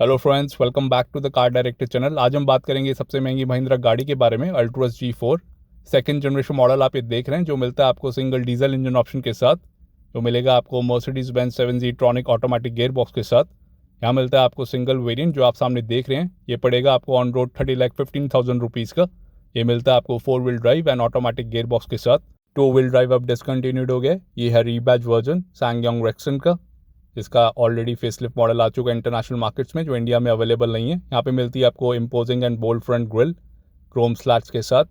Hello friends, welcome back to the car director channel. आज हम बात करेंगे सबसे महंगी महिंद्रा गाड़ी के बारे में, Altroz G4 second generation model आप ये देख रहे हैं, जो मिलता है आपको सिंगल डीजल इंजन ऑप्शन के साथ। जो मिलेगा आपको Mercedes Benz 7G ट्रॉनिक automatic gear box के साथ। यहाँ मिलता है आपको सिंगल वेरिएंट जो आप सामने देख रहे हैं। ये पड़ेगा आपको ऑन रोड 30,15,000 रुपीज़ का। ये मिलता है आपको 4 wheel drive and automatic gear box के साथ। 2 व्हील ड्राइव अब डिसकंटिन्यूड हो गया। ये है रीबैज वर्जन सैंगयोंग रेक्सन का, जिसका ऑलरेडी फेसलिफ्ट मॉडल आ चुका है इंटरनेशनल मार्केट्स में, जो इंडिया में अवेलेबल नहीं है। यहाँ पे मिलती है आपको imposing and bold front grille chrome slats के साथ।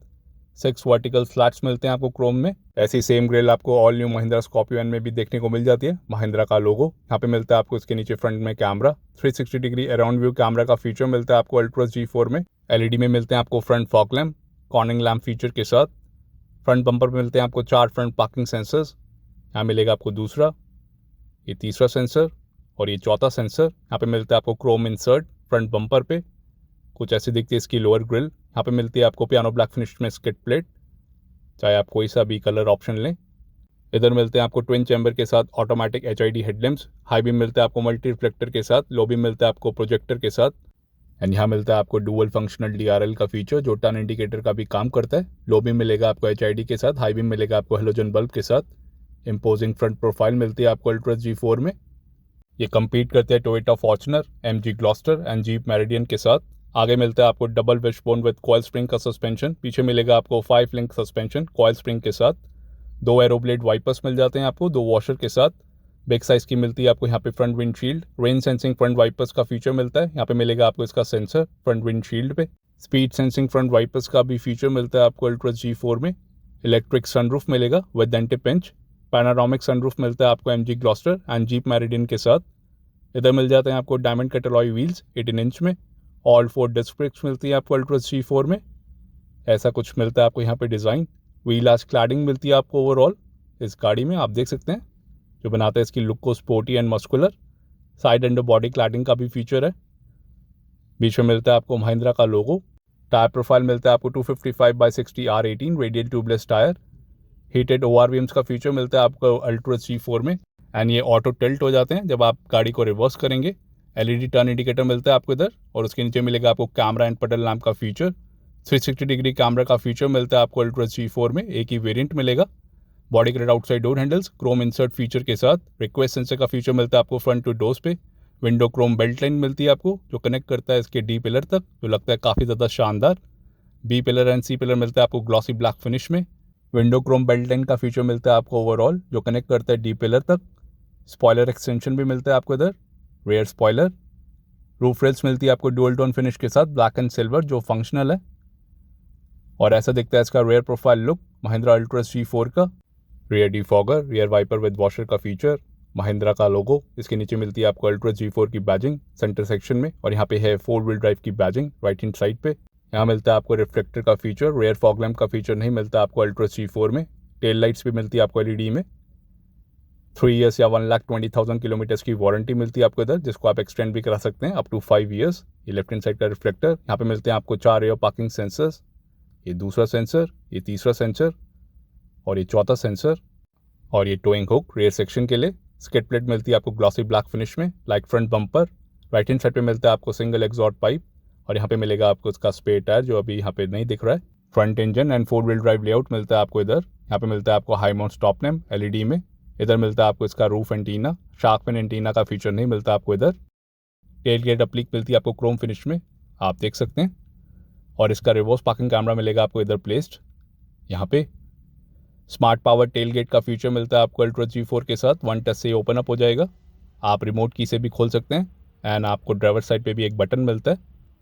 6 वर्टिकल स्लैट्स मिलते हैं आपको क्रोम में। ऐसी सेम ग्रिल आपको all new Mahindra Scorpio N में भी देखने को मिल जाती है, महिंद्रा का लोगो। यहाँ पे मिलता है आपको इसके नीचे फ्रंट में camera, 360 degree around view camera का फीचर मिलता है आपको अल्ट्रोस G4 में। LED में मिलते हैं आपको front fog lamp, cornering lamp feature के साथ। फ्रंट बम्पर में मिलते हैं आपको 4 फ्रंट पार्किंग सेंसर्स। यहाँ मिलेगा आपको दूसरा, ये तीसरा सेंसर और ये चौथा सेंसर। यहाँ पे मिलता है आपको क्रोम इंसर्ट फ्रंट बम्पर पे, कुछ ऐसी दिखती है इसकी लोअर ग्रिल। यहाँ पे मिलती है आपको पियानो ब्लैक फिनिश में स्किड प्लेट, चाहे आप कोई सा भी कलर ऑप्शन लें। इधर मिलते हैं आपको ट्विन चैम्बर के साथ automatic HID headlamps. High beam मिलता है आपको मल्टी रिफ्लेक्टर के साथ, लो बीम मिलता है आपको प्रोजेक्टर के साथ। एंड यहाँ मिलता है आपको डुअल फंक्शनल DRL का फीचर, जो टर्न इंडिकेटर का भी काम करता है। लो बीम मिलेगा आपको HID के साथ, हाई बीम मिलेगा आपको हेलोजन बल्ब के साथ। इम्पोजिंग फ्रंट प्रोफाइल मिलती है आपको अल्ट्रोस G4 में। ये कम्पीट करते हैं Toyota Fortuner, MG Gloster and Jeep Meridian के साथ। आगे मिलता है आपको double wishbone with coil spring का सस्पेंशन। पीछे मिलेगा आपको 5 लिंक सस्पेंशन कॉइल स्प्रिंग के साथ। 2 एरोब्लेड वाइपर्स मिल जाते हैं आपको 2 वॉशर के साथ। बिग साइज की मिलती है आपको यहाँ पे front windshield, rain sensing front wipers का फीचर मिलता है। यहाँ पे मिलेगा आपको इसका सेंसर फ्रंट विंडशील्ड पे। स्पीड सेंसिंग फ्रंट वाइपर्स का भी फीचर मिलता है आपको अल्ट्रोस G4 में। इलेक्ट्रिक सनरूफ मिलेगा with anti pinch. Panoramic sunroof मिलता है आपको MG Gloster and Jeep Meridian के साथ। इधर मिल जाते हैं आपको diamond cut alloy wheels 18 inch में। ऑल 4 डिस्क ब्रेक्स मिलती है आपको अल्ट्रोस G4 में। ऐसा कुछ मिलता है आपको यहाँ पे डिज़ाइन। व्हील आर्च क्लैडिंग मिलती है आपको ओवरऑल इस गाड़ी में, आप देख सकते हैं, जो बनाता है इसकी लुक को sporty and muscular. Side under body cladding का भी फीचर है। बीच में मिलता है आपको महिंद्रा का लोगो। टायर प्रोफाइल मिलता है आपको 255/60 R18 radial tubeless tyre. Heated ORVMs का फीचर मिलता है आपको अल्ट्रोस G4 में। एंड ये ऑटो टिल्ट हो जाते हैं जब आप गाड़ी को रिवर्स करेंगे। LED टर्न इंडिकेटर मिलता है आपको इधर, और उसके नीचे मिलेगा आपको कैमरा एंड पेडल लैम्प का फीचर। 360 डिग्री कैमरा का फीचर मिलता है आपको अल्ट्रोस G4 में, एक ही वेरिएंट मिलेगा। Body kit outside door handles Chrome insert feature के साथ। रिक्वेस्ट सेंसर का फीचर मिलता है आपको फ्रंट टू डोर्स पे। विंडो क्रोम बेल्ट लाइन मिलती है आपको, जो कनेक्ट करता है इसके D पिलर तक, जो लगता है काफ़ी ज़्यादा शानदार। B pillar and C pillar मिलता है आपको ग्लॉसी ब्लैक फिनिश में। विंडो क्रोम बेल्ट लाइन का फीचर मिलता है आपको ओवरऑल, जो कनेक्ट करता है D पिलर तक। स्पॉयलर एक्सटेंशन भी मिलता है आपको इधर, रेयर स्पॉयलर। रूफ रेल्स मिलती है आपको डुअल टोन फिनिश के साथ, ब्लैक एंड सिल्वर, जो फंक्शनल है। और ऐसा दिखता है इसका rear profile look Mahindra Alturas G4 का। Rear defogger, rear wiper with washer का फीचर, महिंद्रा का लोगो। इसके नीचे मिलती है आपको अल्ट्रोस G4 की बैजिंग सेंटर सेक्शन में, और यहाँ पे है 4 व्हील ड्राइव की बैजिंग राइट हैंड साइड पे। यहाँ मिलता है आपको रिफ्लेक्टर का फीचर, रेयर फॉग लैम्प का फीचर नहीं मिलता आपको अल्ट्रोस G4 में। टेल लाइट्स भी मिलती है आपको LED में। 3 ईयर्स या 1,20,000 किलोमीटर्स की वारंटी मिलती है आपको इधर, जिसको आप एक्सटेंड भी करा सकते हैं अप टू 5 ईयर्स। ये लेफ्ट हैंड साइड का रिफ्लेक्टर। यहाँ पे मिलते हैं आपको 4 एयर पार्किंग सेंसर्स। ये दूसरा सेंसर, ये तीसरा सेंसर और ये चौथा सेंसर। और ये टोइंग हुक रेयर सेक्शन के लिए। स्किड प्लेट मिलती है आपको ग्लॉसी ब्लैक फिनिश में, like front bumper. Right hand side पे मिलता है आपको सिंगल एग्जॉस्ट पाइप, और यहाँ पे मिलेगा आपको इसका स्पेयर टायर, जो अभी यहाँ पे नहीं दिख रहा है। Front engine and 4 wheel drive layout मिलता है आपको इधर। यहाँ पे मिलता है आपको high mount stop lamp LED में। इधर मिलता है आपको इसका roof antenna, shark fin antenna का फीचर नहीं मिलता आपको इधर। टेल गेट अप्लिक मिलती है आपको क्रोम फिनिश में, आप देख सकते हैं। और इसका रिवर्स पार्किंग कैमरा मिलेगा आपको इधर प्लेस्ड यहाँ पे। स्मार्ट पावर टेल गेट का फीचर मिलता है आपको अल्ट्रोस G4 के साथ। 1 टच से ये ओपन अप हो जाएगा, आप रिमोट की से भी खोल सकते हैं। एंड आपको ड्राइवर साइड पे भी एक बटन मिलता है,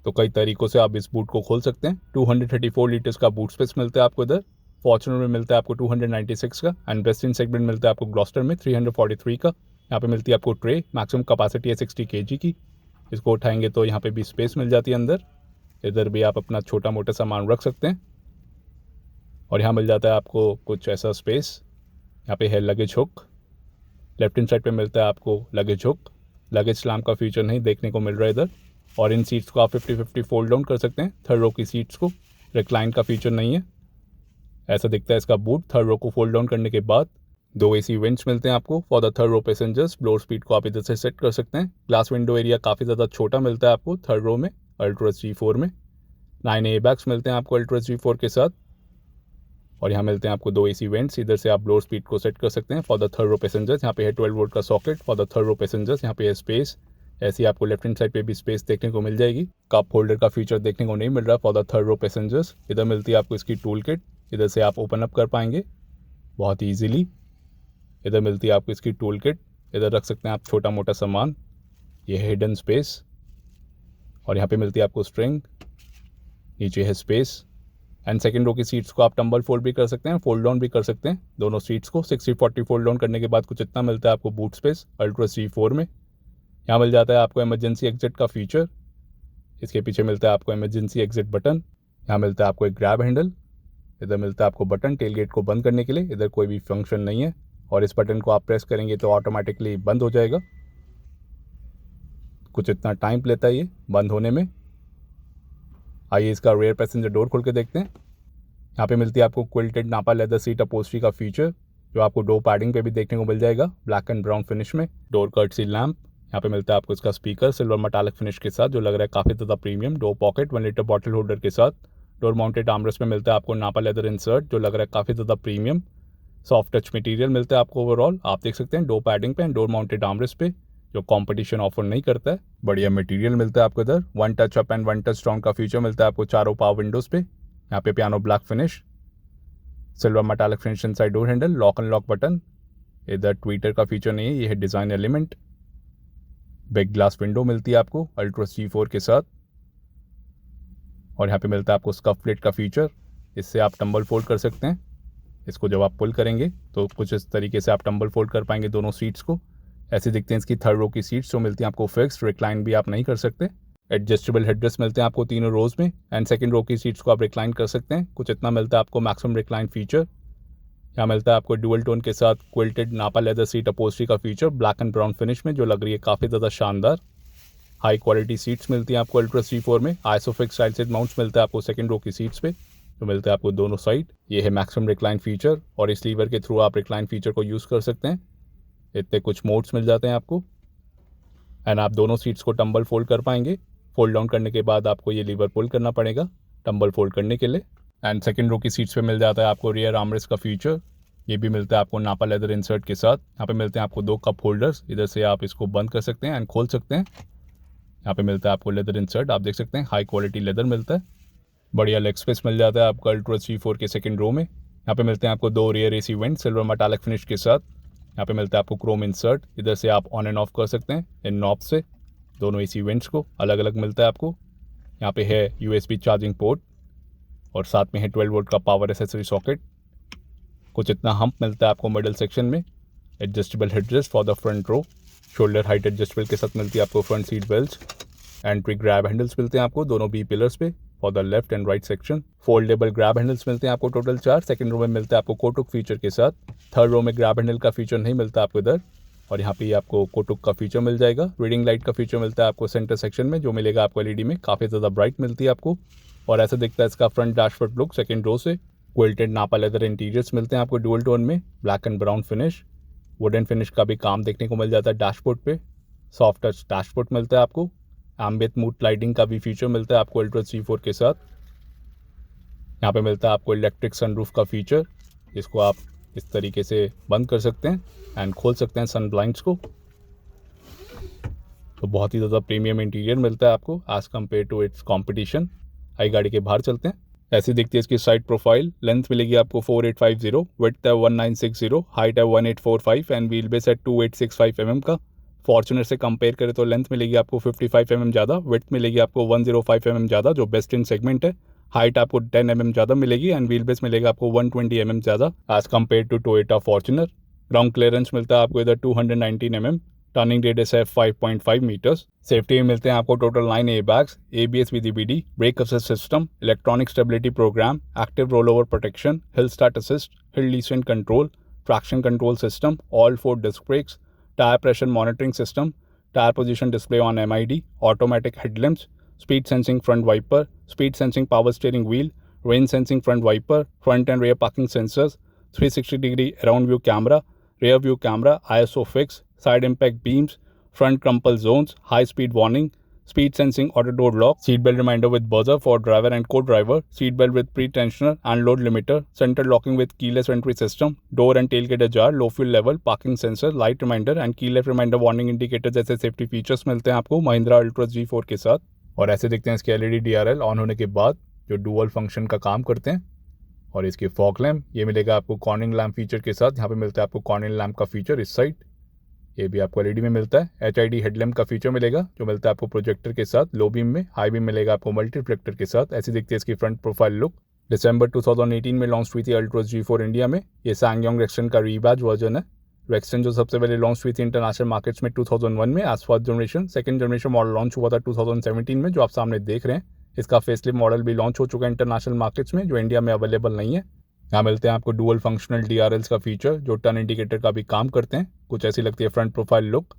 तो कई तरीकों से आप इस बूट को खोल सकते हैं। 234 लीटर्स का बूट स्पेस मिलता है आपको इधर। फॉर्च्यूनर में मिलता है आपको 296 का, एंड बेस्ट इन सेगमेंट मिलता है आपको ग्लॉस्टर में 343 का। यहाँ पे मिलती है आपको ट्रे, मैक्सिमम कैपेसिटी है 60 kg की। इसको उठाएंगे तो यहाँ पे भी स्पेस मिल जाती है अंदर। इधर भी आप अपना छोटा मोटा सामान रख सकते हैं। और यहाँ मिल जाता है आपको कुछ ऐसा स्पेस। यहाँ पे है luggage hook. Left hand side पे मिलता है आपको लगेज हुक। लगेज स्लैम्प का फीचर नहीं देखने को मिल रहा है इधर। और इन सीट्स को आप 50-50 फोल्ड डाउन कर सकते हैं, थर्ड रो की सीट्स को। रिक्लाइन का फीचर नहीं है। ऐसा दिखता है इसका बूट थर्ड रो को फोल्ड डाउन करने के बाद। 2 एसी वेंट्स मिलते हैं आपको for the third row passengers. Blower speed को आप इधर से सेट कर सकते हैं। ग्लास विंडो एरिया काफ़ी ज़्यादा छोटा मिलता है आपको थर्ड रो में अल्ट्रोज G4 में। 9 एयरबैग्स मिलते हैं आपको अल्ट्रोज G4 के साथ। और यहाँ मिलते हैं आपको 2 एसी वेंट्स। इधर से आप ब्लोअर स्पीड को सेट कर सकते हैं for the third row passengers. यहाँ पे है 12 वोल्ट का socket for the third row passengers. यहाँ पे है स्पेस। ऐसी आपको लेफ्ट हैंड साइड पे भी स्पेस देखने को मिल जाएगी। कप होल्डर का फीचर देखने को नहीं मिल रहा for the third row passengers. इधर मिलती है आपको इसकी टूल किट। इधर से आप ओपन अप कर पाएंगे बहुत ईजीली। इधर मिलती है आपको इसकी टूल किट। इधर रख सकते हैं आप छोटा मोटा सामान। ये है हिडन स्पेस। और यहाँ पे मिलती है आपको स्ट्रिंग। नीचे है स्पेस। एंड सेकंड रो की सीट्स को आप टंबल फोल्ड भी कर सकते हैं, फोल्ड डाउन भी कर सकते हैं दोनों सीट्स को। 60-40 फोल्ड डाउन करने के बाद कुछ इतना मिलता है आपको बूट स्पेस अल्ट्रोज G4 में। यहाँ मिल जाता है आपको इमरजेंसी एग्जिट का फीचर। इसके पीछे मिलता है आपको इमरजेंसी एग्जिट बटन। यहाँ मिलता है आपको एक ग्रैब हैंडल। इधर मिलता है आपको बटन टेल गेट को बंद करने के लिए। इधर कोई भी फंक्शन नहीं है और इस बटन को आप प्रेस करेंगे तो ऑटोमेटिकली बंद हो जाएगा। कुछ इतना टाइम लेता है ये बंद होने में। आइए इसका रेयर पैसेंजर डोर खोल के देखते हैं। यहाँ पे मिलती है आपको क्विल्टेड नापा लेदर सीट अपोस्ट्री का फीचर जो आपको डोर पैडिंग पे भी देखने को मिल जाएगा ब्लैक एंड ब्राउन फिनिश में। Door courtesy lamp. यहाँ पे मिलता है आपको इसका स्पीकर सिल्वर मेटालिक फिनिश के साथ जो लग रहा है काफ़ी ज़्यादा premium. Door pocket 1 litre bottle holder के साथ। डोर माउंटेड आर्मरेस्ट में मिलता है आपको नापा लेदर इंसर्ट जो लग रहा है काफ़ी ज़्यादा प्रीमियम। सॉफ्ट टच मटेरियल मिलता है आपको ओवरऑल। आप देख सकते हैं डोर पैडिंग पे एंड डोर माउंटेड आर्मरेस्ट पे जो कंपटीशन ऑफर नहीं करता है। बढ़िया मटेरियल मिलता है आपको इधर। 1 touch up and 1 touch down का फीचर मिलता है आपको चारों पावर विंडोज़ पे। यहाँ पे piano black finish. Silver metallic finish inside door handle. Lock and lock button. इधर ट्विटर का फीचर नहीं है, ये है design element. Big glass window मिलती है आपको अल्ट्रोज G4 के साथ। और यहाँ पे मिलता है आपको स्कफ प्लेट का फीचर। इससे आप टंबल फोल्ड कर सकते हैं। इसको जब आप पुल करेंगे तो कुछ इस तरीके से आप टंबल फोल्ड कर पाएंगे दोनों सीट्स को। ऐसे दिखते हैं इसकी थर्ड रो की सीट्स जो मिलती हैं आपको फिक्स्ड। रिक्लाइन भी आप नहीं कर सकते। एडजस्टेबल हेडरेस्ट मिलते हैं आपको तीनों रोज में एंड सेकंड रो की सीट्स को आप रिक्लाइन कर सकते हैं। कुछ इतना मिलता है आपको मैक्सिमम रिक्लाइन फीचर। यहाँ मिलता है आपको डुअल टोन के साथ क्विल्टेड नापा लेदर सीट अपोस्ट्री का feature black and brown finish में जो लग रही है काफ़ी ज़्यादा शानदार। हाई क्वालिटी सीट्स मिलती हैं आपको अल्ट्रोज G4 में। आइसोफिक्स साइड सेट माउंट्स मिलता है आपको सेकंड रो की सीट्स पे जो मिलता है आपको दोनों साइड। ये है मैक्सिमम रिक्लाइन फीचर और इस लीवर के थ्रू आप रिक्लाइन फीचर को यूज़ कर सकते हैं। इतने कुछ मोड्स मिल जाते हैं आपको एंड आप दोनों सीट्स को टंबल फोल्ड कर पाएंगे। फोल्ड डाउन करने के बाद आपको ये लीवर पुल करना पड़ेगा टंबल फोल्ड करने के लिए। एंड सेकंड रो की सीट्स पे मिल जाता है आपको रियर आर्मरेस्ट का फीचर। ये भी मिलता है आपको नापा लेदर इंसर्ट के साथ। यहाँ पे मिलते हैं आपको 2 कप होल्डर्स। इधर से आप इसको बंद कर सकते हैं एंड खोल सकते हैं। यहाँ पे मिलता है आपको लेदर इंसर्ट। आप देख सकते हैं हाई क्वालिटी लेदर मिलता है। बढ़िया लेग स्पेस मिल जाता है आपको अल्ट्रोज G4 के सेकंड रो में। यहाँ पे मिलते हैं आपको 2 rear AC vent silver metallic finish के साथ। यहाँ पे मिलता है आपको क्रोम इंसर्ट। इधर से आप ऑन एंड ऑफ कर सकते हैं इन नॉब से। दोनों एसी वेंट्स को अलग अलग मिलता है आपको। यहाँ पे है USB चार्जिंग पोर्ट और साथ में है 12 वोल्ट का पावर एसेसरी सॉकेट। कुछ इतना हम्प मिलता है आपको मिडल सेक्शन में। Adjustable headrest for the front row. Shoulder height adjustable के साथ मिलती है आपको front seat belt. Entry grab handles मिलते हैं आपको दोनों बी पिलर्स पे for the left and right section. Foldable grab handles मिलते हैं आपको टोटल 4। सेकंड रो में मिलता है आपको कोटुक फीचर के साथ। थर्ड रो में ग्रैब हैंडल का फीचर नहीं मिलता आपको इधर। और यहाँ पे आपको कोटुक का फीचर मिल जाएगा। रीडिंग लाइट का फीचर मिलता है आपको सेंटर सेक्शन में जो मिलेगा आपको LED में काफ़ी ज़्यादा ब्राइट मिलती है आपको। और ऐसा दिखता है इसका front dashboard look second row से। क्विल्टेड नापा लेदर इंटीरियर्स मिलते हैं आपको डुअल टोन में black and brown finish. Wooden finish का भी काम देखने को मिल जाता है डैशबोर्ड पे। सॉफ्ट टच डैशबोर्ड मिलता है आपको। एम्बिएंट मूड लाइटिंग का भी फीचर मिलता है आपको अल्ट्रोज G4 के साथ। यहाँ पे मिलता है आपको इलेक्ट्रिक सनरूफ का फीचर। इसको आप इस तरीके से बंद कर सकते हैं एंड खोल सकते हैं सन ब्लाइंड्स को। तो बहुत ही ज़्यादा प्रीमियम इंटीरियर मिलता है आपको as compare to its competition. आई गाड़ी के बाहर चलते हैं। ऐसी दिखती है इसकी साइड प्रोफाइल। लेंथ मिलेगी आपको 4850, विड्थ है 1960, हाइट है 1845 एंड व्हील बेस है 2865 mm का। फॉर्च्यूनर से कंपेयर करें तो लेंथ मिलेगी आपको 55 mm ज़्यादा, विड्थ मिलेगी आपको 105 mm ज़्यादा जो बेस्ट इन सेगमेंट है। हाइट आपको 10 mm ज़्यादा मिलेगी एंड व्हील बेस मिलेगा आपको 120 mm ज़्यादा as compare to Toyota Fortuner. Ground clearance मिलता है आपको इधर 219 mm। टर्निंग रेडियस है 5.5 मीटर्स। सेफ्टी में मिलते हैं आपको total 9 airbags, ABS with EBD, brake assist system, electronic stability programme, active roll over protection, hill start assist, hill descent control, traction control system, all 4 disc brakes, tyre pressure monitoring system, tyre position display on MID, automatic headlamps, speed sensing front wiper, speed sensing power steering wheel, rain sensing front wiper, front and rear parking sensors, 360 degree around view camera, rear view camera, ISO fix, side impact beams, front crumple zones, high speed warning, speed sensing auto door lock, seat belt reminder with buzzer for driver and co-driver, seat belt with pre-tensioner and load limiter, center locking with keyless entry system, door and tailgate ajar, low fuel level, parking sensor, light reminder and key left reminder warning indicator जैसे safety features मिलते हैं आपको Mahindra Altroz G4 के साथ। और ऐसे दिखते हैं इसके LED DRL ऑन होने के बाद जो डुअल फंक्शन का काम करते हैं। और इसकी फॉग लैम्प ये मिलेगा आपको कॉर्निंग लैम्प फीचर के साथ। यहाँ पे मिलता है आपको कॉर्निंग लैम्प का फीचर इस साइड, ये भी आपको LED में मिलता है। HID हेडलैम्प का फीचर मिलेगा जो मिलता है आपको प्रोजेक्टर के साथ। लो बीम में, हाई बीम मिलेगा आपको मल्टी रिफ्लेक्टर के साथ। ऐसी दिखती है इसकी फ्रंट प्रोफाइल लुक। दिसंबर 2018 में लॉन्च हुई थी अल्ट्रोज G4 इंडिया में। ये सैंगयोंग रेक्सन का रीबैज वर्जन है। रेक्सन जो सबसे पहले लॉन्च हुई थी इंटरनेशनल मार्केट्स में 2001 में as first generation. Second generation model launch हुआ था 2017 में जो आप सामने देख रहे हैं। इसका फेसलिफ्ट मॉडल भी लॉन्च हो चुका है इंटरनेशनल मार्केट्स में, जो इंडिया में अवेलेबल नहीं है। यहाँ मिलते हैं आपको डुअल फंक्शनल DRLs का फीचर जो टर्न इंडिकेटर का भी काम करते हैं। कुछ ऐसी लगती है front profile look.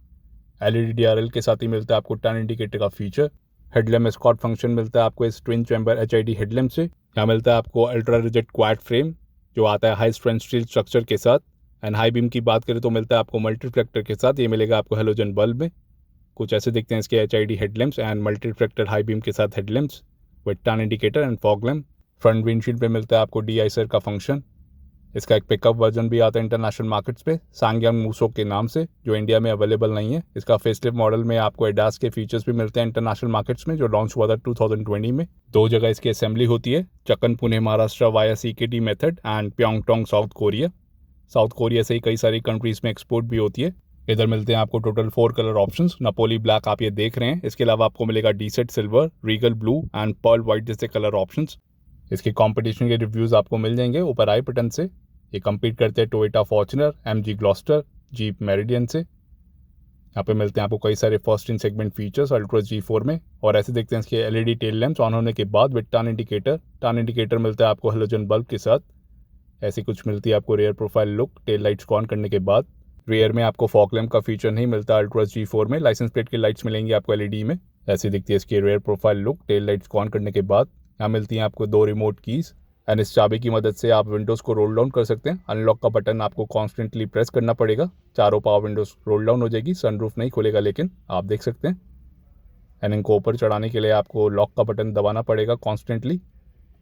LED DRL के साथ ही मिलता है आपको टर्न इंडिकेटर का फीचर। हेडलैम्प एस्कॉर्ट फंक्शन मिलता है आपको इस ट्विन चैम्बर HID हेडलैम्प से। यहाँ मिलता है आपको अल्ट्रा रिजिड क्वाड फ्रेम जो आता है हाई स्ट्रेंथ स्टील स्ट्रक्चर के साथ। एंड हाई बीम की बात करें तो मिलता है आपको मल्टी रिफ्लेक्टर के साथ। ये मिलेगा आपको हेलोजन बल्ब में। कुछ ऐसे दिखते हैं इसके HID headlamps and multi reflector high beam के साथ headlamps with turn indicator and fog lamp. Front windshield पे मिलता है आपको de-icer का फंक्शन। इसका एक पिकअप वर्जन भी आता है इंटरनेशनल मार्केट्स पे सांगयांग मूसो के नाम से, जो इंडिया में अवेलेबल नहीं है। इसका फेसलिफ्ट मॉडल में आपको एडास के फीचर्स भी मिलते हैं इंटरनेशनल मार्केट्स में, जो लॉन्च हुआ था 2020 में। 2 जगह इसकी असेंबली होती है, Chakan Pune Maharashtra via CKD method and Pyeongtaek South Korea. South Korea से ही कई सारी कंट्रीज में एक्सपोर्ट भी होती है। इधर मिलते हैं आपको total 4 colour options. Napoli black आप ये देख रहे हैं। इसके अलावा आपको मिलेगा DSat silver, regal blue and pearl white जैसे कलर ऑप्शंस। इसके कंपटीशन के रिव्यूज आपको मिल जाएंगे ऊपर आई बटन से। ये कम्पीट करते हैं Toyota Fortuner, MG Gloster, jeep meridian से। यहाँ पे मिलते हैं आपको कई सारे first in segment features Altroz G4 में। और ऐसे देखते हैं इसके LED टेल लैंप्स ऑन होने के बाद with turn indicator. Turn indicator मिलता है आपको हेलोजन बल्ब के साथ। ऐसी कुछ मिलती है आपको rare profile look tail lights को ऑन करने के बाद। रेयर में आपको फॉग लैम्प का फीचर नहीं मिलता अल्ट्रोज G4 में। लाइसेंस प्लेट की लाइट्स मिलेंगी आपको LED में। ऐसी दिखती है इसकी rare profile look tail lights को ऑन करने के बाद। यहाँ मिलती हैं आपको 2 रिमोट कीज़ एंड इस चाबी की मदद से आप विंडोज़ को रोल डाउन कर सकते हैं। अनलॉक का बटन आपको कॉन्स्टेंटली प्रेस करना पड़ेगा। चारों पावर विंडोज़ रोल डाउन हो जाएगी। सनरूफ नहीं खुलेगा लेकिन आप देख सकते हैं। एंड इनको ऊपर चढ़ाने के लिए आपको लॉक का बटन दबाना पड़ेगा कॉन्स्टेंटली।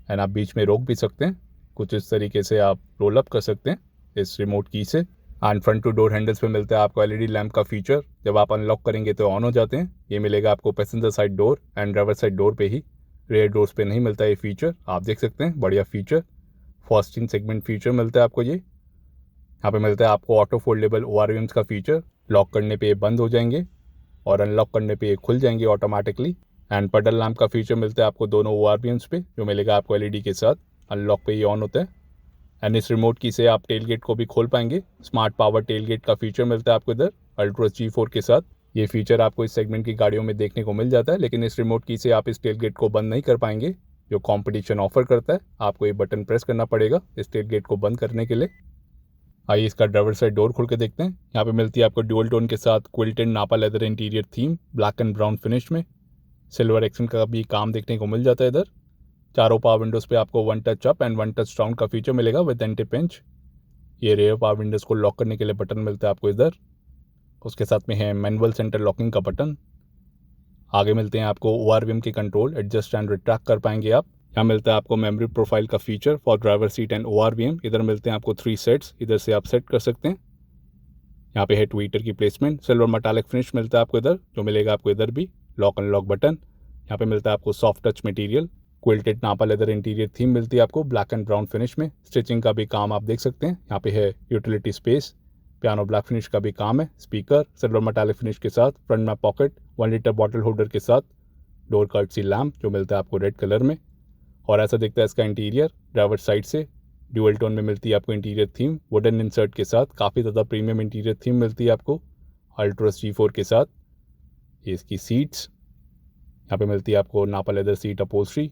एंड आप बीच में रोक भी सकते हैं। कुछ इस तरीके से आप रोल अप कर सकते हैं इस रिमोट की से। And front two door handles पे मिलता है आपको LED लैम्प का फीचर। जब आप अनलॉक करेंगे तो ऑन हो जाते हैं। ये मिलेगा आपको passenger side door and driver side door पे ही, रेयर डोर्स पे नहीं मिलता ये फीचर। आप देख सकते हैं, बढ़िया feature. First in segment feature मिलता है आपको ये। यहाँ पे मिलता है आपको ऑटो फोल्डेबल ORVMs का फीचर। लॉक करने पे ये बंद हो जाएंगे और अनलॉक करने पे ये खुल जाएंगे ऑटोमेटिकली। एंड पडल लैम्प का फीचर मिलता है आपको दोनों ORVMs पे, जो मिलेगा आपको LED के साथ। अनलॉक पे ये ऑन होता है। एंड इस रिमोट की से आप टेल गेट को भी खोल पाएंगे। स्मार्ट पावर टेल गेट का फीचर मिलता है आपको इधर अल्ट्रोज G4 के साथ। ये फीचर आपको इस सेगमेंट की गाड़ियों में देखने को मिल जाता है, लेकिन इस रिमोट की से आप इस टेल गेट को बंद नहीं कर पाएंगे जो कंपटीशन ऑफर करता है। आपको ये बटन प्रेस करना पड़ेगा इस टेल गेट को बंद करने के लिए। आइए इसका ड्राइवर साइड डोर खोल के देखते हैं। यहाँ पे मिलती है आपको ड्यूअल टोन के साथ quilted nappa leather interior theme black and brown finish में। सिल्वर एक्सेंट का भी काम देखने को मिल जाता है इधर। चारों पावर विंडोज़ पे आपको 1 touch up and 1 touch down का फीचर मिलेगा विद एंटी पिंच। ये रेयर पावर विंडोज़ को लॉक करने के लिए बटन मिलता है आपको इधर। उसके साथ में है मैनुअल सेंटर लॉकिंग का बटन। आगे मिलते हैं आपको ORVM के कंट्रोल, एडजस्ट एंड रिट्रैक्ट कर पाएंगे आप। यहाँ मिलता है आपको मेमोरी प्रोफाइल का feature for driver seat and ORVM। इधर मिलते हैं आपको 3 सेट्स, इधर से आप सेट कर सकते हैं। यहाँ पे है ट्विटर की प्लेसमेंट। सिल्वर मेटालिक फिनिश मिलता है आपको इधर, जो मिलेगा आपको इधर भी। Lock unlock button. यहाँ पे मिलता है आपको soft touch material. Quilted nappa leather interior theme मिलती है आपको ब्लैक एंड ब्राउन फिनिश में। स्टिचिंग का भी काम आप देख सकते हैं। यहाँ पे है utility space. Piano black finish का भी काम है। स्पीकर सिल्वर मेटालिक फिनिश के साथ। फ्रंट में पॉकेट 1 लीटर बॉटल होल्डर के साथ। डोर कर्टसी लैम्प जो मिलता है आपको रेड कलर में। और ऐसा दिखता है इसका इंटीरियर ड्राइवर साइड से। ड्यूअल टोन में मिलती है आपको इंटीरियर थीम वुडन इंसर्ट के साथ। काफ़ी ज़्यादा प्रीमियम इंटीरियर थीम मिलती है आपको अल्ट्रोज G4 के साथ। ये इसकी सीट्स यहाँ पे मिलती है आपको नापा leather seat upholstery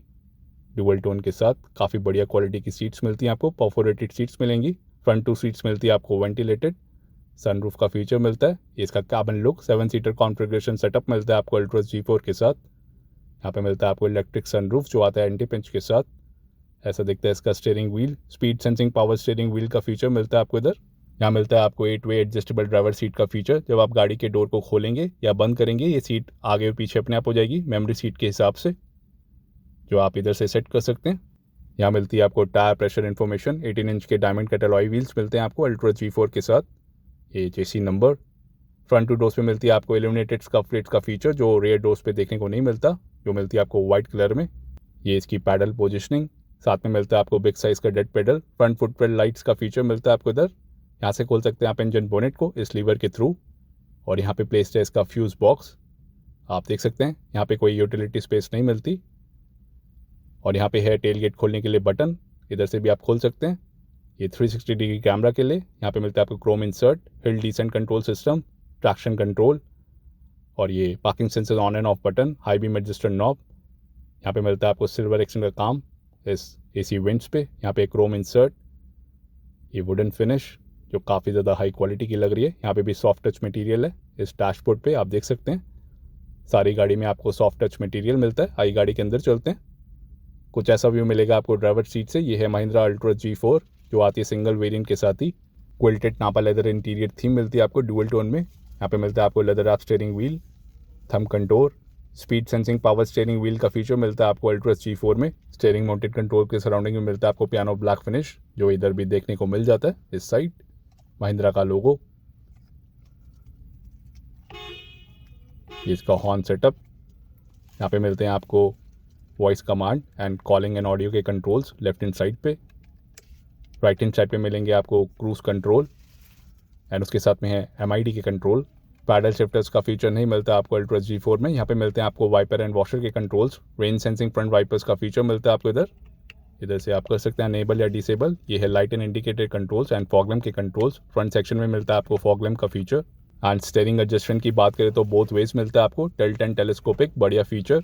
dual tone के साथ। काफ़ी बढ़िया क्वालिटी की सीट्स मिलती हैं आपको। परफोरेटेड सीट्स मिलेंगी। फ्रंट 2 सीट्स मिलती है आपको वेंटिलेटेड। सनरूफ का फीचर मिलता है। ये इसका cabin look 7 seater configuration setup मिलता है आपको अल्ट्रोज G4 के साथ। यहाँ पे मिलता है आपको इलेक्ट्रिक सनरूफ जो आता है एंटी पिंच के साथ। ऐसा दिखता है इसका steering wheel. Speed sensing power steering wheel का फीचर मिलता है आपको इधर। यहाँ मिलता है आपको 8-वे एडजस्टेबल ड्राइवर सीट का फीचर। जब आप गाड़ी के डोर को खोलेंगे या बंद करेंगे, ये सीट आगे और पीछे अपने आप हो जाएगी मेमोरी सीट के हिसाब से, जो आप इधर से सेट कर सकते हैं। यहाँ मिलती है आपको टायर प्रेशर इन्फॉर्मेशन। 18 इंच के डायमंड कट अलॉय व्हील्स मिलते हैं आपको अल्ट्रा G4 के साथ। ये चेसी नंबर। फ्रंट टू डोर्स पे मिलती है आपको इल्यूमिनेटेड स्कफ प्लेट्स का फीचर, जो रेयर डोर्स पे देखने को नहीं मिलता, जो मिलती है आपको वाइट कलर में। ये इसकी पैडल पोजिशनिंग। साथ में मिलता है आपको बिग साइज का dead pedal. Front footprint lights का फीचर मिलता है आपको इधर। यहाँ से खोल सकते हैं आप इंजन बोनेट को इस लीवर के थ्रू। और यहाँ पे प्लेस्ड है इसका फ्यूज़ बॉक्स, आप देख सकते हैं। यहाँ पे कोई यूटिलिटी स्पेस नहीं मिलती। और यहाँ पे है टेल गेट खोलने के लिए बटन, इधर से भी आप खोल सकते हैं। ये 360 डिग्री कैमरा के लिए। यहाँ पे मिलता है आपको क्रोम इंसर्ट, हिल descent control system, traction control, और ये parking sensor on end off button, high beam adjuster knob. यहाँ पे मिलता है आपको सिल्वर एक्शन का काम इस AC विंड्स पे। यहाँ पे क्रोम इंसर्ट, ये वुडन फिनिश जो काफ़ी ज़्यादा हाई क्वालिटी की लग रही है। यहाँ पे भी सॉफ्ट टच मटेरियल है इस डैशबोर्ड पे, आप देख सकते हैं। सारी गाड़ी में आपको सॉफ्ट टच मटेरियल मिलता है। आई गाड़ी के अंदर चलते हैं, कुछ ऐसा व्यू मिलेगा आपको ड्राइवर सीट से। ये है महिंद्रा अल्ट्रा G4 जो आती है सिंगल वेरिएंट के साथ ही। Quilted nappa leather interior theme मिलती है आपको डुअल टोन में। यहाँ पे मिलता है आपको leather wrap steering wheel, thumb control, speed sensing power steering wheel का फीचर मिलता है आपको अल्ट्रा G4 में। स्टीयरिंग माउंटेड कंट्रोल के सराउंडिंग में मिलता है आपको पियानो ब्लैक फिनिश, जो इधर भी देखने को मिल जाता है इस साइड, महिंद्रा का लोगो। इसका हॉर्न सेटअप। यहाँ पे मिलते हैं आपको voice command and calling and audio के कंट्रोल्स लेफ्ट हैंड साइड पे। राइट हैंड साइड पे मिलेंगे आपको क्रूज कंट्रोल एंड उसके साथ में है MID के कंट्रोल। पैडल शिफ्टर्स का फीचर नहीं मिलता आपको अल्ट्रा G4 में। यहाँ पे मिलते हैं आपको वाइपर एंड वॉशर के controls. Rain sensing front wipers का फीचर मिलता है आपको इधर से आप कर सकते हैं अनेबल या डिसेबल। ये है light and indicator controls and fog lamp के कंट्रोल्स। फ्रंट सेक्शन में मिलता है आपको फॉग लैम्प का फीचर। एंड स्टीयरिंग एडजस्टमेंट की बात करें तो बोथ वेज मिलता है आपको, टिल्ट एंड टेलीस्कोपिक, बढ़िया फीचर।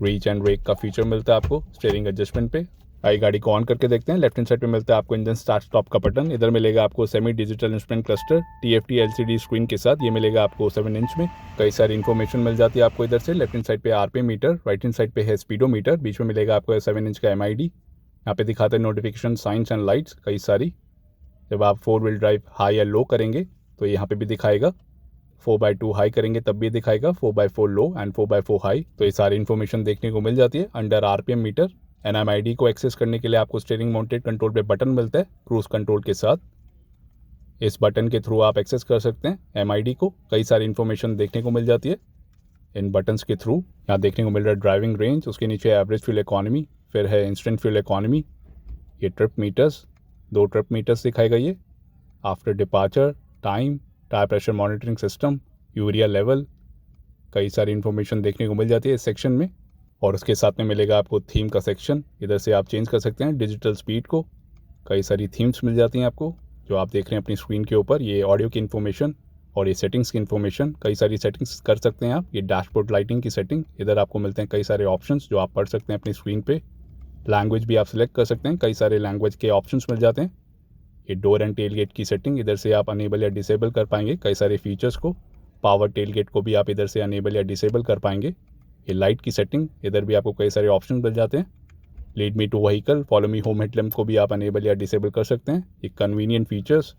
रीच एंड ब्रेक का फीचर मिलता है आपको स्टीयरिंग एडजस्टमेंट पे। आई गाड़ी को ऑन करके देखते हैं। लेफ्ट हैंड साइड पे मिलता है आपको इंजन स्टार्ट स्टॉप का बटन। इधर मिलेगा आपको semi digital instrument cluster TFT LCD screen के साथ। ये मिलेगा आपको 7 इंच में। कई सारी इन्फॉर्मेशन मिल जाती है आपको इधर से। लेफ्ट हैंड साइड पे RPM meter, right hand side पे है स्पीडोमीटर, बीच में मिलेगा आपको 7 इंच का MID। यहाँ पे दिखाते हैं नोटिफिकेशन, साइंस एंड लाइट्स कई सारी। जब आप 4 व्हील ड्राइव हाई या लो करेंगे तो यहाँ पे भी दिखाएगा। 4x2 हाई करेंगे तब भी दिखाएगा, 4x4 low and 4x4 high. तो ये सारी इन्फॉर्मेशन देखने को मिल जाती है अंडर RPM मीटर। MID को एक्सेस करने के लिए आपको स्टीयरिंग माउंटेड कंट्रोल पे बटन मिलता है क्रूज कंट्रोल के साथ। इस बटन के थ्रू आप एक्सेस कर सकते हैं MID को। कई सारी इन्फॉर्मेशन देखने को मिल जाती है इन बटन्स के थ्रू। यहाँ देखने को मिल रहा है ड्राइविंग रेंज, उसके नीचे एवरेज फ्यूल इकॉनमी, फिर है इंस्टेंट फ्यूल इकॉनमी। ये ट्रिप मीटर्स, 2 ट्रिप मीटर्स दिखाएगा ये। After departure, time, tyre pressure monitoring system, urea level, कई सारी इन्फॉर्मेशन देखने को मिल जाती है इस सेक्शन में। और उसके साथ में मिलेगा आपको थीम का सेक्शन, इधर से आप चेंज कर सकते हैं डिजिटल स्पीड को। कई सारी थीम्स मिल जाती हैं आपको जो आप देख रहे हैं अपनी स्क्रीन के ऊपर। ये ऑडियो की इन्फॉर्मेशन और ये सेटिंग्स की इन्फॉर्मेशन, कई सारी सेटिंग्स कर सकते हैं आप। ये डैशबोर्ड लाइटिंग की सेटिंग, इधर आपको मिलते हैं कई सारे ऑप्शंस जो आप पढ़ सकते हैं अपनी स्क्रीन पे। लैंग्वेज भी आप सिलेक्ट कर सकते हैं, कई सारे लैंग्वेज के ऑप्शंस मिल जाते हैं। ये डोर एंड टेल गेट की सेटिंग, इधर से आप अनेबल या डिसेबल कर पाएंगे कई सारे फीचर्स को। पावर टेल गेट को भी आप इधर से अनेबल या डिसेबल कर पाएंगे। ये लाइट की सेटिंग, इधर भी आपको कई सारे ऑप्शन मिल जाते हैं। Lead me to vehicle, follow me home headlamp को भी आप अनेबल या डिसेबल कर सकते हैं। ये कन्वीनियंट फीचर्स,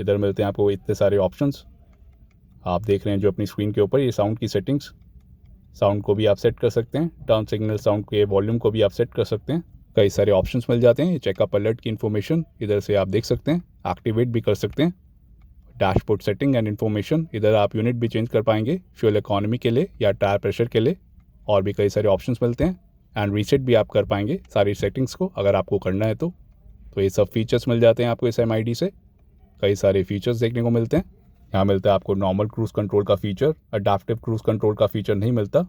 इधर मिलते हैं आपको इतने सारे ऑप्शंस आप देख रहे हैं जो अपनी स्क्रीन के ऊपर। ये साउंड की सेटिंग्स, साउंड को भी आप सेट कर सकते हैं। टर्न सिग्नल साउंड के वॉल्यूम को भी आप सेट कर सकते हैं। कई सारे ऑप्शंस मिल जाते हैं। ये चेकअप अलर्ट की इन्फॉर्मेशन इधर से आप देख सकते हैं, एक्टिवेट भी कर सकते हैं। डैशबोर्ड सेटिंग एंड इन्फॉर्मेशन, इधर आप यूनिट भी चेंज कर पाएंगे फ्यूल इकॉनमी के लिए या टायर प्रेशर के लिए। और भी कई सारे ऑप्शंस मिलते हैं एंड रीसेट भी आप कर पाएंगे सारी सेटिंग्स को अगर आपको करना है तो ये सब फीचर्स मिल जाते हैं आपको इस MID से। कई सारे फीचर्स देखने को मिलते हैं। यहाँ मिलता है आपको नॉर्मल क्रूज़ कंट्रोल का फीचर, अडाप्टिव क्रूज़ कंट्रोल का फीचर नहीं मिलता।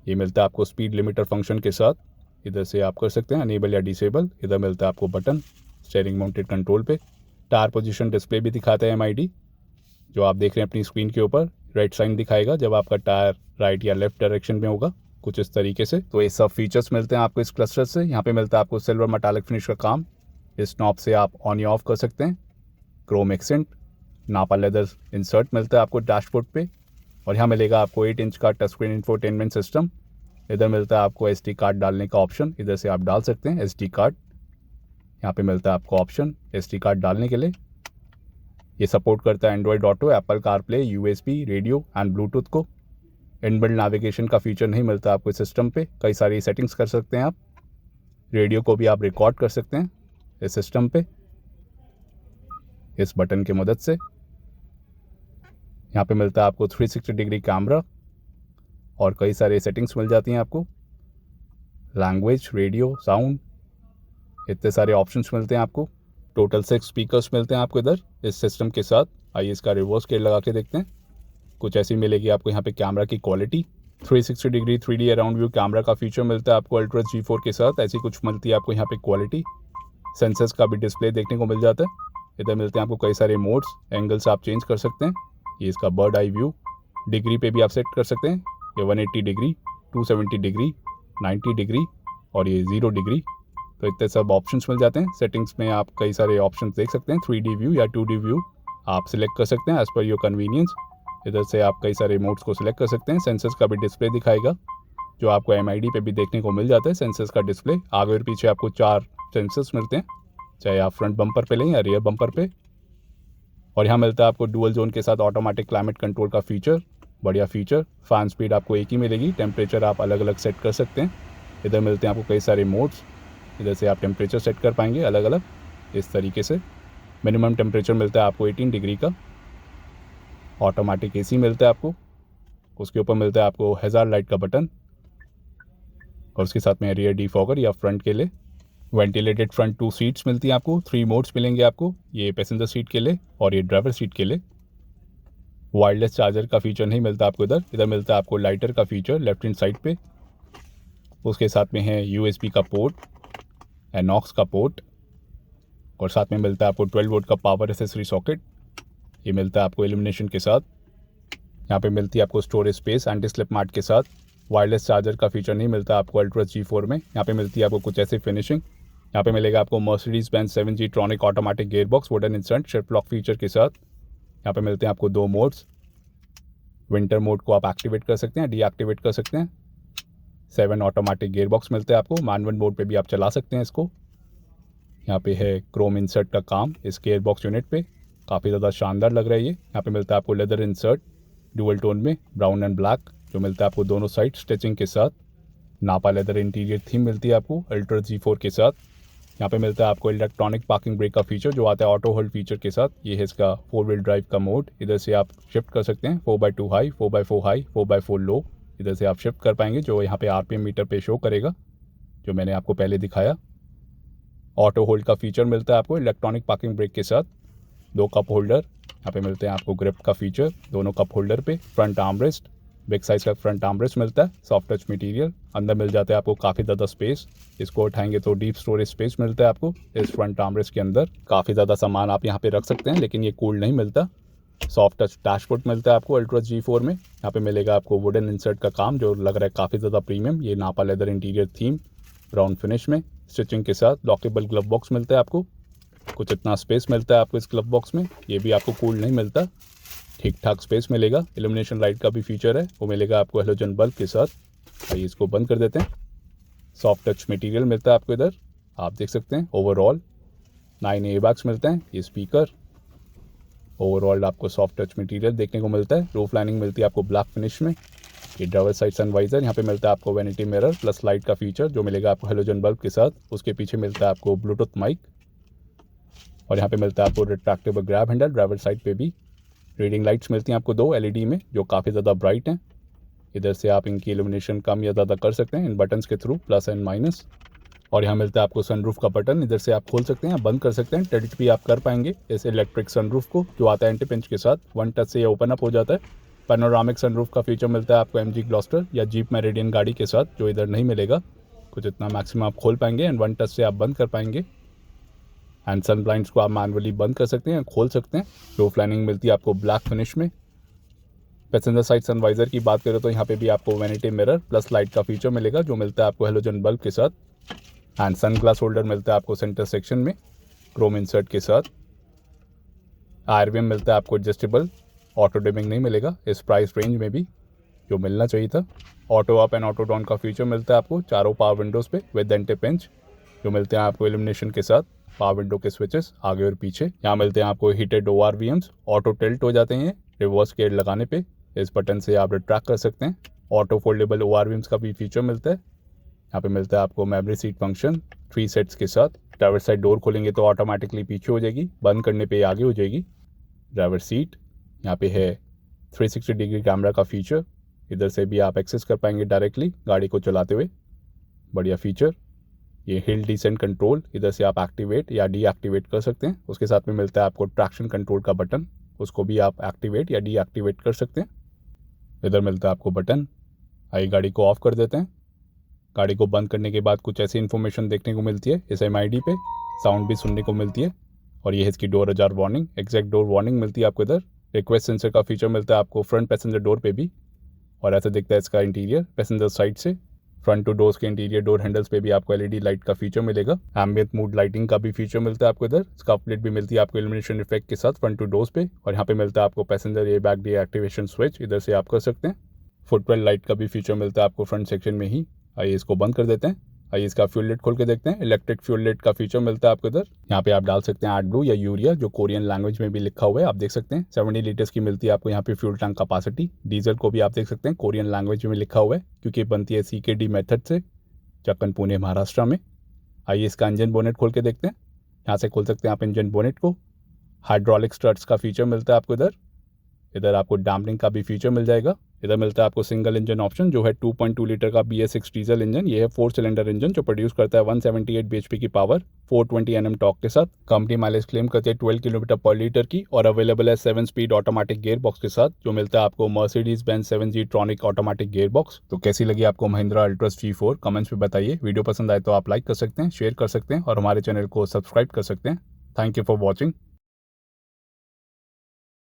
ये मिलता है आपको स्पीड लिमिटर फंक्शन के साथ, इधर से आप कर सकते हैं अनेबल या डिसेबल। इधर मिलता है आपको बटन स्टीयरिंग माउंटेड कंट्रोल पे। टायर पोजीशन डिस्प्ले भी दिखाता है MID जो आप देख रहे हैं अपनी स्क्रीन के ऊपर। रेड साइन दिखाएगा जब आपका टायर राइट या लेफ्ट डायरेक्शन में होगा, कुछ इस तरीके से। तो ये सब फीचर्स मिलते हैं आपको इस क्लस्टर से। यहाँ पे मिलता है आपको सिल्वर मेटालिक फिनिश का काम, इस नॉब से आप ऑन या ऑफ कर सकते हैं। क्रोम एक्सेंट, नापा लेदर इंसर्ट मिलता है आपको डैशबोर्ड पे। और यहाँ मिलेगा आपको 8 इंच का टच स्क्रीन इंफोटेनमेंट सिस्टम। इधर मिलता है आपको SD कार्ड डालने का ऑप्शन, इधर से आप डाल सकते हैं SD कार्ड। यहाँ पे मिलता है आपको ऑप्शन SD कार्ड डालने के लिए। ये सपोर्ट करता है Android auto, Apple CarPlay, USB, radio and Bluetooth को। इनबिल्ट नेविगेशन का फीचर नहीं मिलता आपको इस सिस्टम पे। कई सारी सेटिंग्स कर सकते हैं आप। रेडियो को भी आप रिकॉर्ड कर सकते हैं इस सिस्टम पे इस बटन की मदद से। यहाँ पे मिलता है आपको 360 डिग्री कैमरा और कई सारे सेटिंग्स मिल जाती हैं आपको। लैंग्वेज, रेडियो, साउंड, इतने सारे ऑप्शंस मिलते हैं आपको। टोटल 6 स्पीकर्स मिलते हैं आपको इधर इस सिस्टम के साथ। आइए इसका रिवर्स गेयर लगा के देखते हैं। कुछ ऐसी मिलेगी आपको यहाँ पे कैमरा की quality. 360 degree 3D around view camera का फीचर मिलता है आपको अल्ट्रा G4 के साथ। ऐसी कुछ मिलती है आपको यहाँ पे क्वालिटी। सेंसर्स का भी डिस्प्ले देखने को मिल जाता है। इधर मिलते हैं आपको कई सारे मोड्स, एंगल्स आप चेंज कर सकते हैं। ये इसका बर्ड आई व्यू, डिग्री पे भी आप सेट कर सकते हैं। ये 180 डिग्री, 270 डिग्री, 90 डिग्री और ये 0 डिग्री। तो इतने सब ऑप्शंस मिल जाते हैं। सेटिंग्स में आप कई सारे ऑप्शंस देख सकते हैं। 3D व्यू या 2D व्यू आप सिलेक्ट कर सकते हैं एज पर योर कन्वीनियंस। इधर से आप कई सारे मोड्स को सिलेक्ट कर सकते हैं। सेंसर्स का भी डिस्प्ले दिखाएगा जो आपको MID पे भी देखने को मिल जाता है। सेंसर्स का डिस्प्ले आगे और पीछे आपको 4 सेंसर्स मिलते हैं, चाहे आप फ्रंट बम्पर पे लें या रियर बम्पर पे। और यहाँ मिलता है आपको डुअल जोन के साथ ऑटोमेटिक क्लाइमेट कंट्रोल का फीचर, बढ़िया फीचर। फैन स्पीड आपको एक ही मिलेगी, टेम्परेचर आप अलग अलग सेट कर सकते हैं। इधर मिलते हैं आपको कई सारे मोड्स, इधर से आप टेम्परेचर सेट कर पाएंगे अलग अलग इस तरीके से। मिनिमम टेम्परेचर मिलता है आपको 18 डिग्री का। ऑटोमेटिक AC मिलता है आपको। उसके ऊपर मिलता है आपको हैजार्ड लाइट का बटन और उसके साथ में रियर डिफॉगर या फ्रंट के लिए। वेंटिलेटेड फ्रंट 2 सीट्स मिलती हैं आपको। 3 मोड्स मिलेंगे आपको, ये पैसेंजर सीट के लिए और ये ड्राइवर सीट के लिए। वायरलेस चार्जर का फीचर नहीं मिलता आपको इधर मिलता है आपको लाइटर का फीचर लेफ्ट हैंड साइड पे। उसके साथ में है USB का पोर्ट, एनॉक्स का पोर्ट और साथ में मिलता है आपको 12 वोल्ट का पावर एसेसरी सॉकेट। ये मिलता है आपको इल्यूमिनेशन के साथ। यहाँ पे मिलती है आपको storage space anti slip mat के साथ। वायरलेस चार्जर का फीचर नहीं मिलता आपको अल्ट्रा G4 में। यहाँ पे मिलती है आपको कुछ ऐसी फिनिशिंग। यहाँ पे मिलेगा आपको Mercedes Benz 7G ट्रॉनिक automatic gearbox wooden instant shift lock feature के साथ। यहाँ पे मिलते हैं आपको 2 मोड्स। विंटर मोड को आप एक्टिवेट कर सकते हैं, डीएक्टिवेट कर सकते हैं। 7 ऑटोमेटिक गियरबॉक्स मिलते हैं आपको। मैनुअल मोड पे भी आप चला सकते हैं इसको। यहाँ पे है क्रोम इंसर्ट का काम इस गियरबॉक्स यूनिट पे, काफ़ी ज़्यादा शानदार लग रहा है ये। यहाँ पे मिलता है आपको लेदर इंसर्ट डुअल टोन में, ब्राउन एंड ब्लैक, जो मिलता है आपको दोनों साइड स्टिचिंग के साथ। नापा लेदर इंटीरियर थीम मिलती है आपको अल्ट्रा G4 के साथ। यहाँ पे मिलता है आपको इलेक्ट्रॉनिक पार्किंग ब्रेक का फीचर जो आता है ऑटो होल्ड फीचर के साथ। ये है इसका 4 व्हील ड्राइव का मोड। इधर से आप शिफ्ट कर सकते हैं 4x2 high, 4x4 high, 4x4 लो। इधर से आप शिफ्ट कर पाएंगे जो यहाँ पे RPM मीटर पे शो करेगा, जो मैंने आपको पहले दिखाया। ऑटो होल्ड का फीचर मिलता है आपको इलेक्ट्रॉनिक पार्किंग ब्रेक के साथ। 2 कप होल्डर यहाँ पे मिलते हैं आपको, ग्रिप का फीचर दोनों कप होल्डर पे। फ्रंट आर्मरेस्ट, बिग साइज का फ्रंट आर्मरेस्ट मिलता है, सॉफ्ट टच मटेरियल। अंदर मिल जाता है आपको काफ़ी ज़्यादा स्पेस। इसको उठाएंगे तो डीप स्टोरेज स्पेस मिलता है आपको इस फ्रंट आर्मरेस्ट के अंदर। काफ़ी ज़्यादा सामान आप यहाँ पे रख सकते हैं, लेकिन ये कूल नहीं मिलता। सॉफ्ट टच डैशबोर्ड मिलता है आपको अल्ट्रा G4 में। यहाँ पे मिलेगा आपको वुडन इंसर्ट का काम जो लग रहा है काफ़ी ज़्यादा प्रीमियम। ये नापा leather interior theme brown finish में स्टिचिंग के साथ। लॉकेबल ग्लव बॉक्स मिलता है आपको। कुछ इतना स्पेस मिलता है आपको इस ग्लव बॉक्स में। ये भी आपको कूल नहीं मिलता, ठीक ठाक स्पेस मिलेगा। इल्यूमिनेशन लाइट का भी फीचर है, वो मिलेगा आपको हेलोजन बल्ब के साथ। आइए इसको बंद कर देते हैं। सॉफ्ट टच मटेरियल मिलता है आपको इधर, आप देख सकते हैं। ओवरऑल 9 एयरबैग्स मिलते हैं। ये स्पीकर, ओवरऑल आपको सॉफ्ट टच मटेरियल देखने को मिलता है। रूफ लाइनिंग मिलती है आपको ब्लैक फिनिश में। ये ड्राइवर साइड सनवाइजर, यहाँ पे मिलता है आपको वैनिटी मिरर प्लस लाइट का फीचर जो मिलेगा आपको हेलोजन बल्ब के साथ। उसके पीछे मिलता है आपको ब्लूटूथ माइक और यहाँ पे मिलता है आपको retractable grab handle. Driver side पे भी रीडिंग लाइट्स मिलती हैं आपको 2 LED में जो काफ़ी ज़्यादा ब्राइट हैं। इधर से आप इनकी इल्यूमिनेशन कम या ज़्यादा कर सकते हैं इन बटन्स के थ्रू, प्लस एंड माइनस। और यहाँ मिलता है आपको सनरूफ का बटन, इधर से आप खोल सकते हैं, बंद कर सकते हैं। टिल्ट भी आप कर पाएंगे इस इलेक्ट्रिक सनरूफ को जो आता है एंटी पिंच के साथ। 1 टच से ये ओपन अप हो जाता है। पैनोरामिक सनरूफ का फीचर मिलता है आपको MG ग्लॉस्टर या जीप मेरिडियन गाड़ी के साथ, जो इधर नहीं मिलेगा। कुछ इतना मैक्सिमम आप खोल पाएंगे एंड 1 टच से आप बंद कर पाएंगे। एंड सन ब्लाइंड्स को आप मैनुअली बंद कर सकते हैं, खोल सकते हैं। रूफ लाइनिंग मिलती है आपको ब्लैक फिनिश में। पैसेंजर साइड सनवाइजर की बात करें तो यहाँ पे भी आपको वैनिटी मिरर प्लस लाइट का फीचर मिलेगा जो मिलता है आपको हेलोजन बल्ब के साथ। एंड सन ग्लास होल्डर मिलता है आपको सेंटर सेक्शन में क्रोम इंसर्ट के साथ। RVM मिलता है आपको एडजस्टेबल, ऑटो डिमिंग नहीं मिलेगा इस प्राइस रेंज में भी, जो मिलना चाहिए था। Auto up and auto down का फीचर मिलता है आपको चारों पावर विंडोज़ पे विद एंटी पिंच, जो मिलते हैं आपको इल्यूमिनेशन के साथ। पावर विंडो के स्विचेस आगे और पीछे। यहाँ मिलते हैं आपको हीटेड ORVMs, ऑटो टिल्ट हो जाते हैं रिवर्स गेयर लगाने पे। इस बटन से आप रिट्रैक्ट कर सकते हैं। ऑटो फोल्डेबल ORVMs का भी फीचर मिलता है। यहाँ पे मिलता है आपको मेमोरी सीट फंक्शन 3 सेट्स के साथ। ड्राइवर साइड डोर खोलेंगे तो ऑटोमेटिकली पीछे हो जाएगी, बंद करने पे आगे हो जाएगी। ड्राइवर सीट यहाँ पे है 360 डिग्री कैमरा का फीचर, इधर से भी आप एक्सेस कर पाएंगे डायरेक्टली गाड़ी को चलाते हुए। बढ़िया फीचर। ये हिल डिसेंट कंट्रोल, इधर से आप एक्टिवेट या डीएक्टिवेट कर सकते हैं। उसके साथ में मिलता है आपको ट्रैक्शन कंट्रोल का बटन, उसको भी आप एक्टिवेट या डीएक्टिवेट कर सकते हैं। इधर मिलता है आपको बटन। आइए गाड़ी को ऑफ कर देते हैं। गाड़ी को बंद करने के बाद कुछ ऐसी इन्फॉर्मेशन देखने को मिलती है इस MID पे, साउंड भी सुनने को मिलती है। और ये है इसकी door ajar warning, exact door warning मिलती है आपको इधर। रिक्वेस्ट सेंसर का फीचर मिलता है आपको फ्रंट पैसेंजर डोर पे भी। और ऐसा दिखता है इसका इंटीरियर पैसेंजर साइड से। फ्रंट टू डोर्स के इंटीरियर डोर हैंडल्स पे भी आपको LED लाइट का फीचर मिलेगा। एम्बिएंट मूड लाइटिंग का भी फीचर मिलता है आपको इधर। स्कार्फ प्लेट भी मिलती है आपको इल्यूमिनेशन इफेक्ट के साथ फ्रंट टू डोर्स पे। और यहाँ पे मिलता है आपको पैसेंजर एयरबैग डीएक्टिवेशन स्विच, इधर से आप कर सकते हैं। फुटवेल लाइट का भी फीचर मिलता है आपको फ्रंट सेक्शन में ही। आइए इसको बंद कर देते हैं। आइए इसका फ्यूल लिड खोल के देखते हैं। इलेक्ट्रिक फ्यूल लिड का फीचर मिलता है आपको इधर। यहाँ पे आप डाल सकते हैं AdBlue या यूरिया, जो कोरियन लैंग्वेज में भी लिखा हुआ है, आप देख सकते हैं। 70 लीटर्स की मिलती है आपको यहाँ पे फ्यूल टैंक कैपेसिटी। डीजल को भी आप देख सकते हैं कोरियन लैंग्वेज में लिखा हुआ है, क्योंकि बनती है CKD मेथड से, चक्कन पुणे महाराष्ट्र में। आइए इसका इंजन बोनेट खोल के देखते हैं। यहाँ से खोल सकते हैं आप इंजन बोनेट को। हाइड्रोलिक स्ट्रट्स का फीचर मिलता है आपको इधर। इधर आपको डैम्पनिंग का भी फीचर मिल जाएगा। इधर मिलता है आपको सिंगल इंजन ऑप्शन, जो है 2.2 लीटर का BS6 डीजल इंजन। ये है 4 सिलेंडर इंजन जो प्रोड्यूस करता है 178 bhp की पावर 420 Nm टॉर्क के साथ। कंपनी माइलेज क्लेम करती है 12 किलोमीटर पर लीटर की, और अवेलेबल है 7 स्पीड ऑटोमेटिक गियर बॉक्स के साथ, जो मिलता है आपको Mercedes Benz 7G ट्रॉनिक automatic gear box. तो कैसी लगी आपको महिंद्रा अल्ट्रस G4 कमेंट्स में बताइए। वीडियो पसंद आए तो आप लाइक कर सकते हैं, शेयर कर सकते हैं और हमारे चैनल को सब्सक्राइब कर सकते हैं। Thank you for watching.